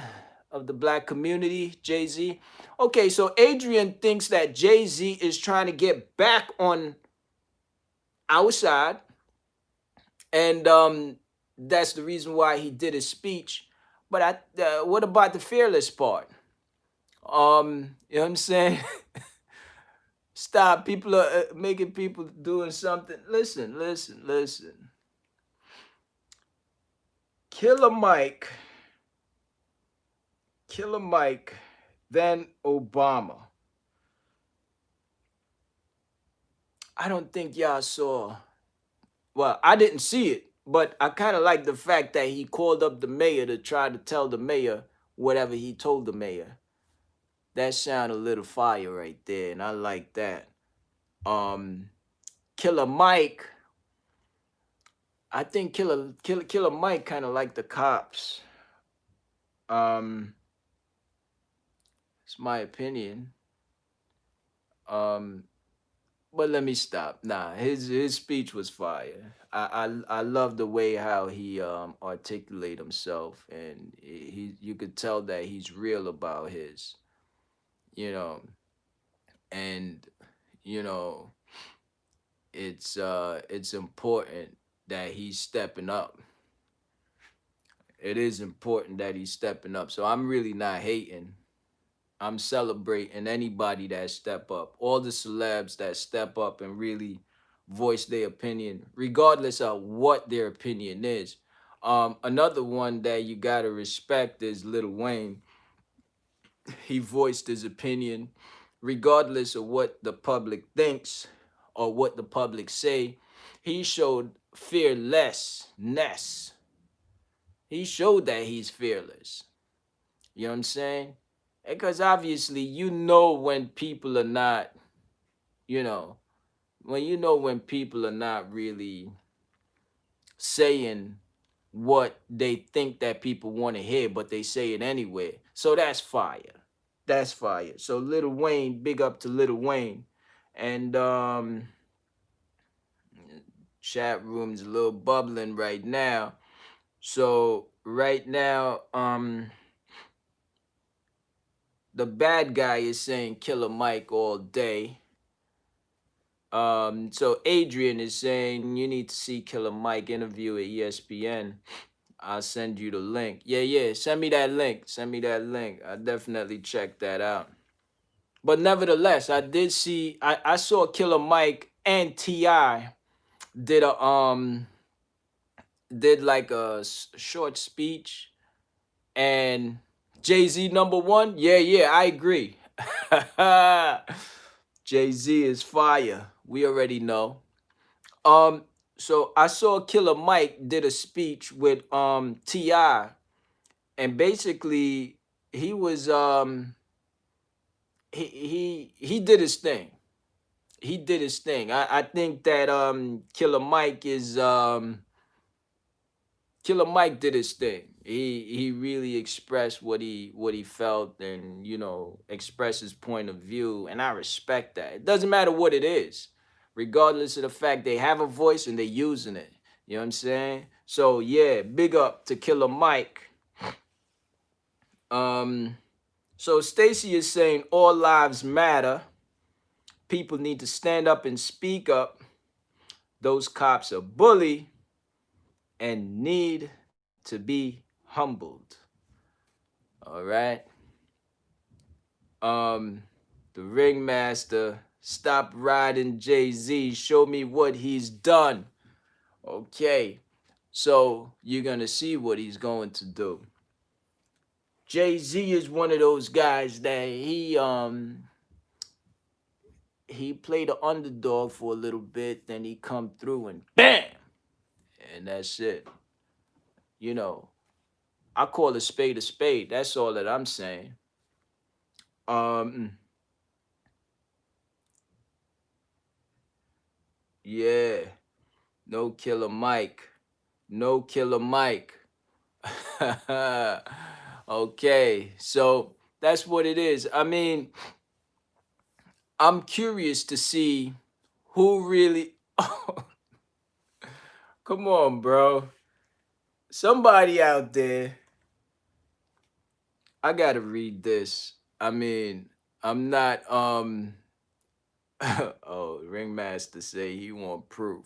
of the black community, Jay Z. Okay, so Adrian thinks that Jay Z is trying to get back on our side, and that's the reason why he did his speech. But what about the fearless part? You know what I'm saying? Stop. People are making people doing something. Listen. Killer Mike, Killer Mike, then Obama. I don't think y'all saw. Well, I didn't see it, but I kind of like the fact that he called up the mayor to try to tell the mayor whatever he told the mayor. That sounded a little fire right there, and I like that. Um, Killer Mike, I think Killer Mike kind of like the cops. Um, it's my opinion. Um, but let me stop. Nah, his speech was fire. I love the way how he articulate himself, and you could tell that he's real about his, you know, and you know it's important that he's stepping up. It is important that he's stepping up. So I'm really not hating. I'm celebrating anybody that step up. All the celebs that step up and really voice their opinion, regardless of what their opinion is. Another one that you gotta respect is Lil Wayne. He voiced his opinion, regardless of what the public thinks or what the public say. He showed fearlessness. He showed that he's fearless. You know what I'm saying? Because obviously, you know when people are not, you know, when people are not really saying what they think that people want to hear, but they say it anyway. So that's fire. That's fire. So Lil Wayne, big up to Lil Wayne. And chat room's a little bubbling right now. So right now, the bad guy is saying Killer Mike all day. So Adrian is saying you need to see Killer Mike interview at ESPN. I'll send you the link. Yeah. Send me that link. Send me that link. I definitely check that out. But nevertheless, I saw Killer Mike and Ti did a did like a short speech, and Jay-Z number one. Yeah, I agree. Jay-Z is fire. We already know. Um, so I saw Killer Mike did a speech with Ti, and basically he was he did his thing. He did his thing. I think that Killer Mike did his thing. He really expressed what he felt, and expressed his point of view, and I respect that. It doesn't matter what it is, regardless of the fact they have a voice and they're using it. You know what I'm saying? So yeah, big up to Killer Mike. Um, so Stacy is saying all lives matter. People need to stand up and speak up. Those cops are bully and need to be humbled. All right. Um, the ringmaster, stop riding Jay-Z. Show me what he's done. Okay. So you're gonna see what he's going to do. Jay-Z is one of those guys that he played the underdog for a little bit, then he come through and bam, and that's it. You know, I call a spade a spade. That's all that I'm saying. Um, yeah, no killer Mike, no killer Mike. Okay, so that's what it is. I mean, I'm curious to see who really. Come on, bro. Somebody out there. I gotta read this. I mean, I'm not. Oh, Ringmaster say he want proof.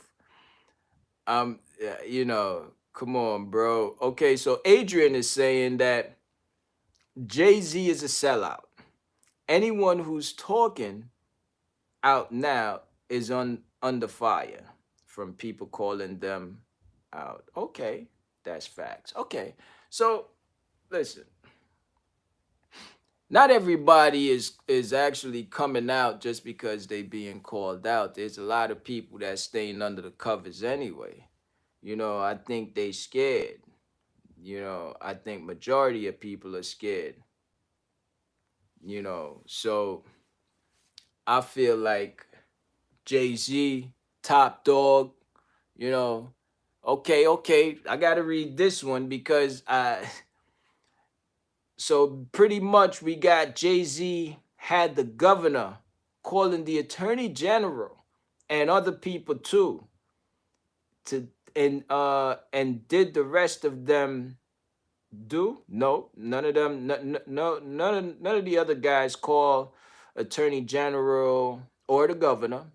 Yeah, come on, bro. Okay, so Adrian is saying that Jay Z is a sellout. Anyone who's talking out now is under fire from people calling them out. Okay, that's facts. Okay, so listen, not everybody is actually coming out just because they being called out. There's a lot of people that's staying under the covers anyway. I think they scared. I think majority of people are scared. So I feel like Jay-Z, top dog, you know. Okay, I gotta read this one because I so pretty much we got Jay-Z had the governor calling the attorney general and other people too to and did the rest of them do? No, none of them. No, none of the other guys call attorney general or the governor.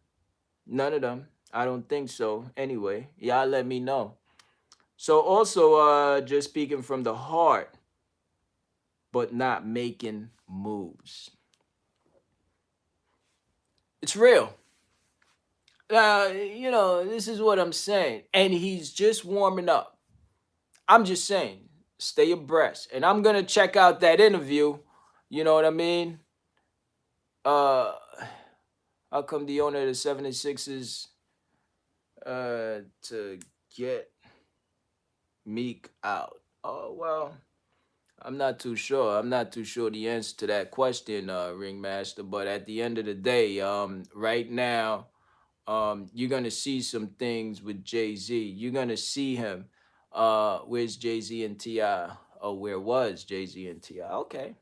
None of them. I don't think so. Anyway, y'all let me know. So also, just speaking from the heart, but not making moves. It's real. This is what I'm saying, and he's just warming up. I'm just saying, stay abreast, and I'm gonna check out that interview. You know what I mean? Uh, how come the owner of the 76ers to get Meek out? Oh well, I'm not too sure. I'm not too sure the answer to that question, Ringmaster. But at the end of the day, right now, you're gonna see some things with Jay Z. You're gonna see him. Where's Jay Z and Ti? Oh, where was Jay Z and Ti? Okay.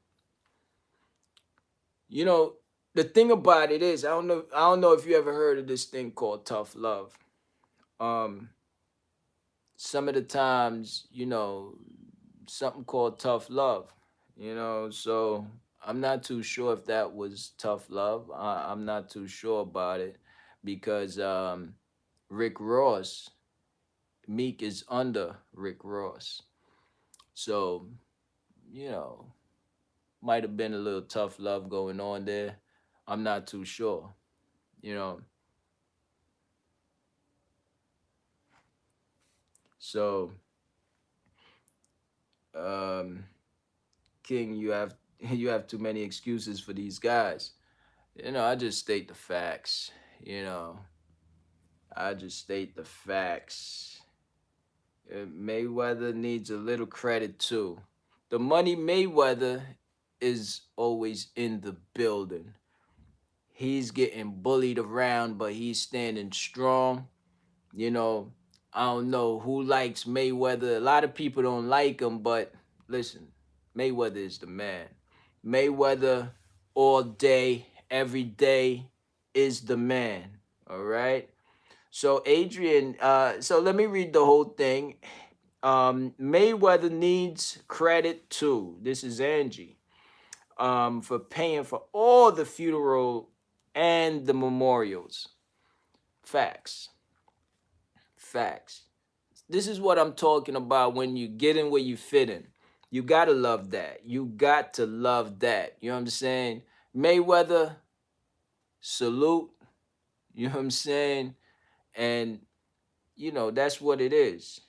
You know, the thing about it is, I don't know if you ever heard of this thing called tough love. Um, some of the times, something called tough love. So I'm not too sure if that was tough love. I'm not too sure about it because Rick Ross, Meek is under Rick Ross. So, you know, might have been a little tough love going on there. I'm not too sure. You know, so um, King, you have too many excuses for these guys. I just state the facts. You know, I just state the facts. Mayweather needs a little credit too. The money Mayweather is always in the building. He's getting bullied around, but he's standing strong. You know, I don't know who likes Mayweather. A lot of people don't like him, but listen, Mayweather is the man. Mayweather all day, every day is the man. All right. So Adrian, so let me read the whole thing. Mayweather needs credit too. This is Angie. For paying for all the funeral and the memorials. Facts. Facts. This is what I'm talking about when you get in where you fit in. You gotta love that. You got to love that. You know what I'm saying? Mayweather, salute. You know what I'm saying? And that's what it is.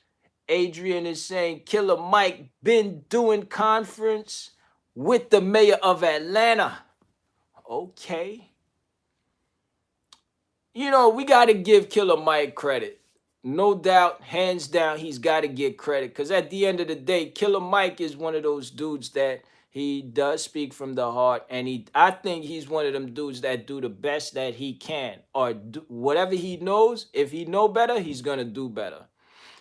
Adrian is saying Killer Mike been doing conference with the mayor of Atlanta. Okay. we got to give Killer Mike credit. No doubt, hands down, he's got to get credit because at the end of the day, Killer Mike is one of those dudes that he does speak from the heart, and I think he's one of them dudes that do the best that he can, or do, whatever he knows. If he know better, he's gonna do better.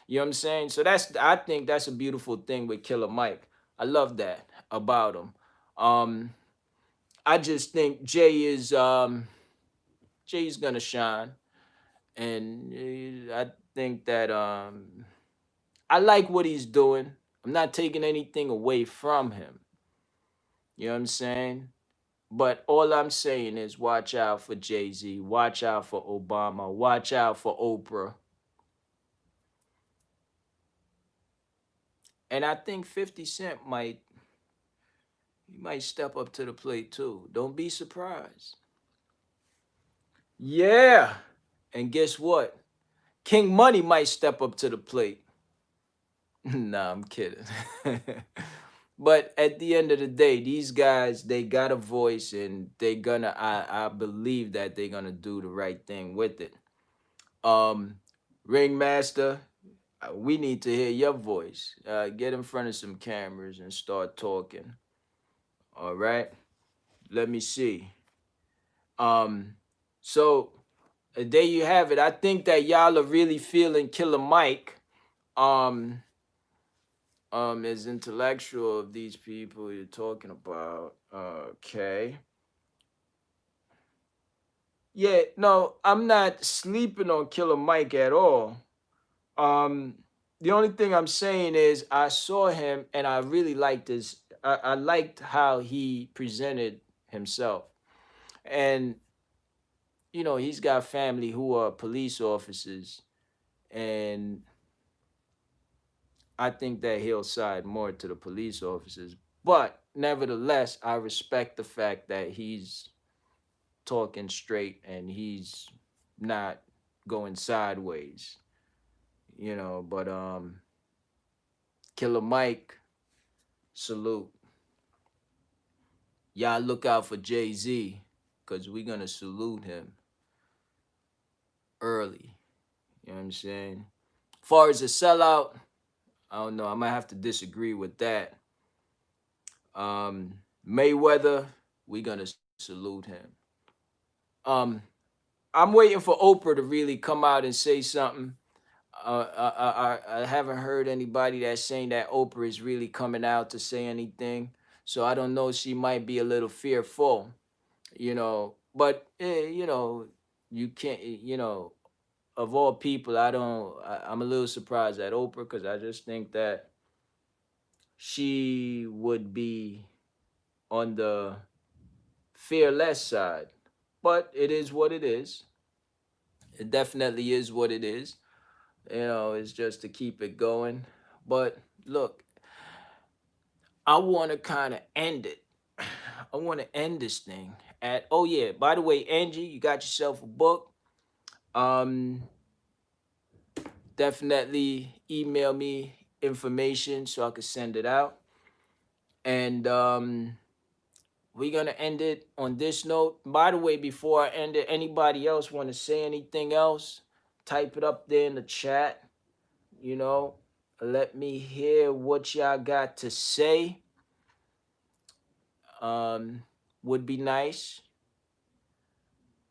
You know what I'm saying? So I think that's a beautiful thing with Killer Mike. I love that about him. Um, I just think Jay's gonna shine, and I think that I like what he's doing. I'm not taking anything away from him. You know what I'm saying? But all I'm saying is watch out for Jay Z, watch out for Obama, watch out for Oprah, and I think 50 Cent might step up to the plate too. Don't be surprised. Yeah, and guess what? King Money might step up to the plate. Nah, I'm kidding. But at the end of the day, these guys, they got a voice and I believe that they're gonna do the right thing with it. Um Ringmaster, we need to hear your voice. Get in front of some cameras and start talking. All right. Let me see. Um so there you have it. I think that y'all are really feeling Killer Mike. Um as intellectual of these people you're talking about. Okay. Yeah, no, I'm not sleeping on Killer Mike at all. Um, the only thing I'm saying is I saw him and I really liked his. I liked how he presented himself, and he's got family who are police officers, and I think that he'll side more to the police officers. But nevertheless, I respect the fact that he's talking straight and he's not going sideways. But Killer Mike, salute. Y'all look out for Jay-Z because we're gonna salute him early. You know what I'm saying? Far as a sellout, I don't know. I might have to disagree with that. Mayweather, we're gonna salute him. Um, I'm waiting for Oprah to really come out and say something. I haven't heard anybody that's saying that Oprah is really coming out to say anything. So I don't know. She might be a little fearful, But you can't. Of all people, I don't. I'm a little surprised at Oprah because I just think that she would be on the fearless side. But it is what it is. It definitely is what it is. It's just to keep it going. But look, I want to kind of end it. I want to end this thing at, oh yeah, by the way, Angie, you got yourself a book. Um Definitely email me information so I could send it out. And we're gonna end it on this note. By the way, before I end it, anybody else want to say anything else? Type it up there in the chat. You know, let me hear what y'all got to say. Um, would be nice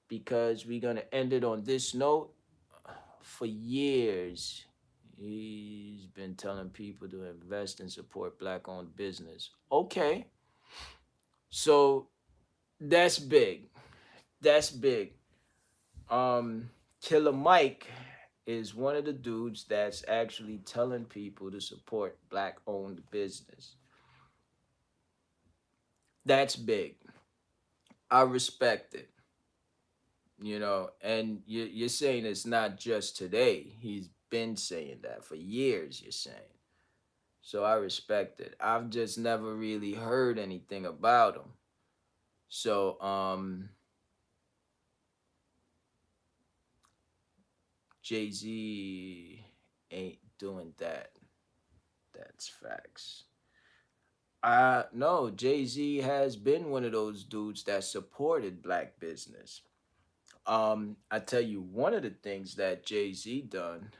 because we're gonna end it on this note. For years, he's been telling people to invest and support black-owned business. Okay, so that's big. That's big. Um, Killer Mike is one of the dudes that's actually telling people to support black-owned business. That's big. I respect it. And you're saying it's not just today. He's been saying that for years, you're saying. So I respect it. I've just never really heard anything about him. So Jay-Z ain't doing that. That's facts. No, Jay-Z has been one of those dudes that supported black business. I tell you, one of the things that Jay Z done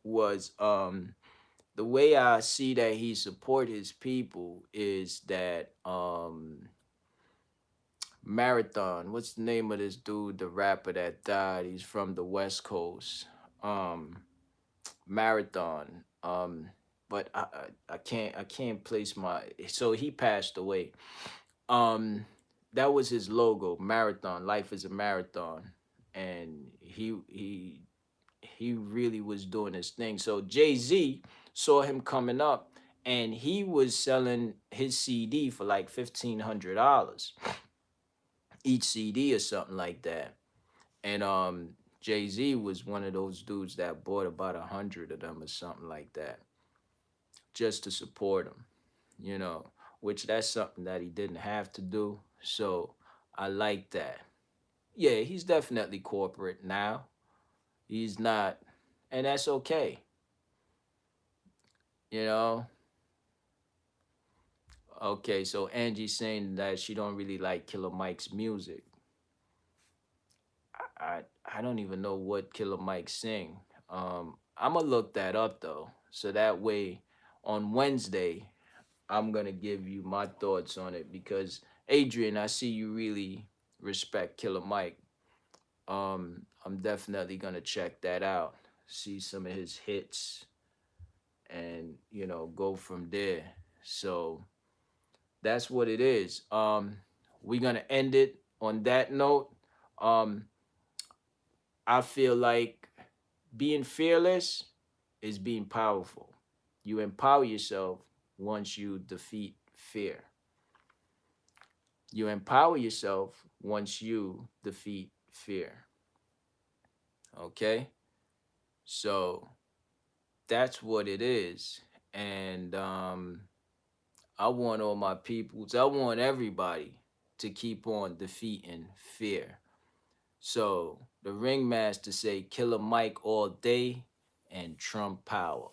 was the way I see that he support his people is that Marathon. What's the name of this dude, the rapper that died? He's from the West Coast. Um, Marathon. But I can't place my. So he passed away. Um, that was his logo, Marathon. Life is a marathon, and he really was doing his thing. So Jay Z saw him coming up, and he was selling his CD for like $1,500 each CD or something like that. And Jay Z was one of those dudes that bought about 100 of them or something like that, just to support him, you know, which that's something that he didn't have to do. So I like that. Yeah, he's definitely corporate now. He's not, and that's okay. You know, okay. So Angie's saying that she don't really like Killer Mike's music. I don't even know what Killer Mike sing. I'm gonna look that up though, so that way on Wednesday I'm gonna give you my thoughts on it because Adrian, I see you really respect Killer Mike. I'm definitely gonna check that out, see some of his hits, and go from there. So that's what it is. We're gonna end it on that note. Um, I feel like being fearless is being powerful. You empower yourself once you defeat fear. You empower yourself once you defeat fear. Okay? So that's what it is. And I want all my peoples, I want everybody to keep on defeating fear. So the ringmaster say Killer Mike all day and Trump power.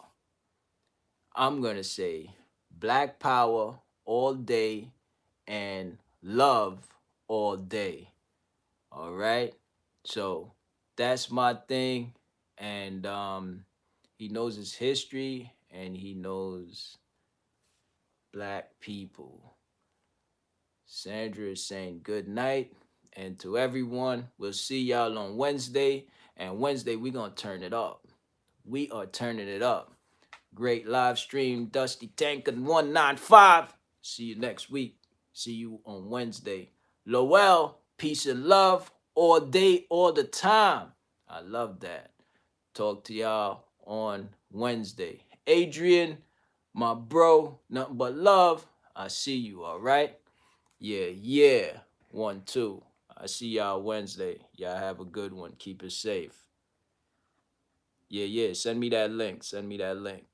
I'm gonna say Black Power all day and love all day. All right. So that's my thing. And he knows his history and he knows black people. Sandra is saying good night. And to everyone, we'll see y'all on Wednesday. And Wednesday, we're going to turn it up. We are turning it up. Great live stream, Dusty Tanker 195. See you next week. See you on Wednesday. Lowell, peace and love all day, all the time. I love that. Talk to y'all on Wednesday. Adrian, my bro, nothing but love. I see you, all right? Yeah, yeah. 1, 2. I see y'all Wednesday. Y'all have a good one. Keep it safe. Yeah, yeah. Send me that link. Send me that link.